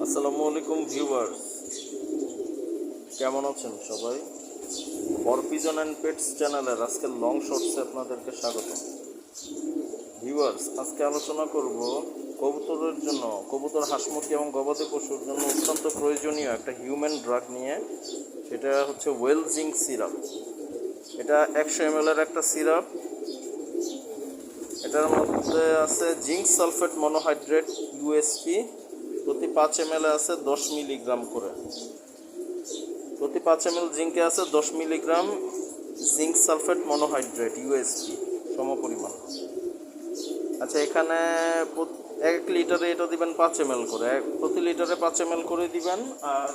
আসসালামু আলাইকুম ভিউয়ার্স, কেমন আছেন সবাই? ফর পিজন অ্যান্ড পেটস চ্যানেলের আজকের লং শর্টসে আপনাদেরকে স্বাগত। ভিউয়ার্স, আজকে আলোচনা করব কবুতরের জন্য, কবুতর, হাঁস মুরগি এবং গবাদি পশুর জন্য অত্যন্ত প্রয়োজনীয় একটা হিউম্যান ড্রাগ নিয়ে। সেটা হচ্ছে ওয়েল জিঙ্ক সিরাপ। এটা 100 ml এর একটা সিরাপ। এটার মধ্যে আছে জিঙ্ক সালফেট মনোহাইড্রেট ইউএসপি। প্রতি 5 ml আছে 10 মিলিগ্রাম করে। প্রতি 5 ml জিঙ্কে আছে 10 milligram zinc sulphate monohydrate USP সমপরিমাণ। আচ্ছা, এখানে 1 লিটারে এটা দিবেন 5 ml করে, প্রতি লিটারে 5 ml করে দিবেন। আর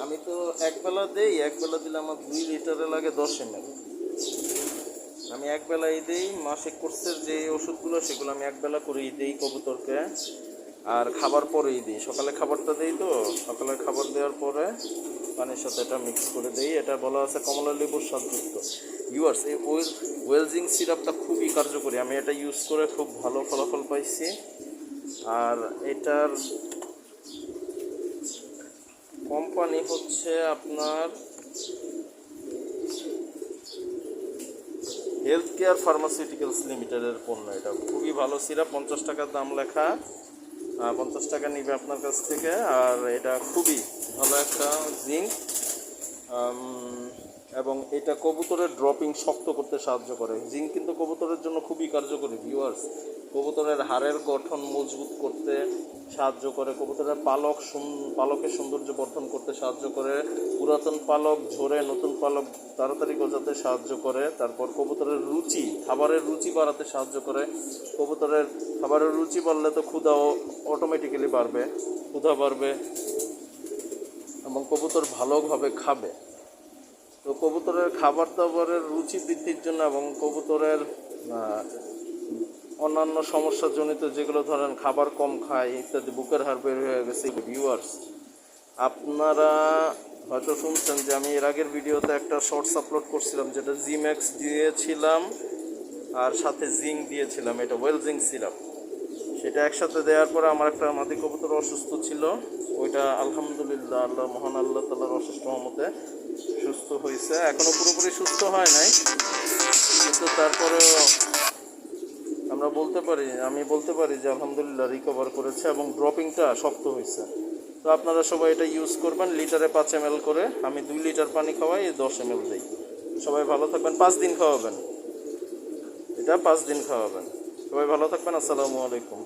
আমি তো একবেলা দিই, একবেলা দিলে আমার 2 লিটারে লাগে 10 ml। আমি একবেলাই দিই। মাসিক কোর্সের যে ওষুধগুলো সেগুলো আমি একবেলা করেই দিই কবুতরকে, আর খাবার পরেই দিই। সকালে খাবারটা দিই, তো সকালে খাবার দেওয়ার পরে পানির সাথে এটা মিক্স করে দিই। এটা বলা আছে কমলা লেবুর স্বাদযুক্ত। ভিউয়ার্স, এই ওয়েলজিং সিরাপটা খুবই কার্যকরী। আমি এটা ইউজ করে খুব ভালো ফলাফল পাইছি। আর এটার কোম্পানি হচ্ছে আপনার হেলথ কেয়ার ফার্মাসিউটিক্যালস লিমিটেডের পণ্য। এটা খুবই ভালো সিরাপ, 50 টাকার দাম লেখা, 50 টাকা নিবে আপনার কাছ থেকে। আর এটা খুবই ভালো একটা জিঙ্ক, এবং এটা কবুতরের ড্রপিং শক্ত করতে সাহায্য করে। জিঙ্ক কিন্তু কবুতরের জন্য খুবই কার্যকরী ভিউয়ার্স। কবুতরের হাড়ের গঠন মজবুত করতে সাহায্য করে, কবুতরের পালকের সৌন্দর্য বর্ধন করতে সাহায্য করে, পুরাতন পালক ঝরে নতুন পালক তাড়াতাড়ি গজাতে সাহায্য করে। তারপর কবুতরের রুচি, খাবারের রুচি বাড়াতে সাহায্য করে। কবুতরের খাবারের রুচি বাড়লে তো ক্ষুধাও অটোমেটিক্যালি বাড়বে, ক্ষুধা বাড়বে এবং কবুতর ভালোভাবে খাবে। তো কবুতরের খাবার দাবারের রুচি বৃদ্ধির জন্য এবং কবুতরের অন্যান্য সমস্যাজনিত, যেগুলো ধরেন খাবার কম খায় ইত্যাদি, বুকের হাড় বের হয়ে গেছে। ভিউয়ার্স, আপনারা হয়তো শুনছেন যে আমি এর আগের ভিডিওতে একটা শর্টস আপলোড করছিলাম, যেটা জিম্যাক্স দিয়েছিলাম আর সাথে জিঙ্ক দিয়েছিলাম। এটা ওয়েল জিঙ্ক সিরাপ। সেটা একসাথে দেওয়ার পরে আমার একটা মাদি কবুতর অসুস্থ ছিল। ওইটা আলহামদুলিল্লাহ, মহান আল্লাহ তাআলার অশেষ রহমতে সুস্থ হয়েছে। এখনও পুরোপুরি সুস্থ হয় নাই, কিন্তু তারপরেও আমি বলতে পারি যে আলহামদুলিল্লাহ রিকভার করেছে এবং ড্রপিংটা শক্ত হয়েছে। তো আপনারা সবাই এটা ইউজ করবেন। লিটারে 5 ml করে। আমি 2 লিটার পানি খাওয়াই, 10 ml দিই। সবাই ভালো থাকবেন। 5 দিন খাওয়াবেন, এটা 5 দিন খাওয়াবেন। সবাই ভালো থাকবেন। আসসালামু আলাইকুম।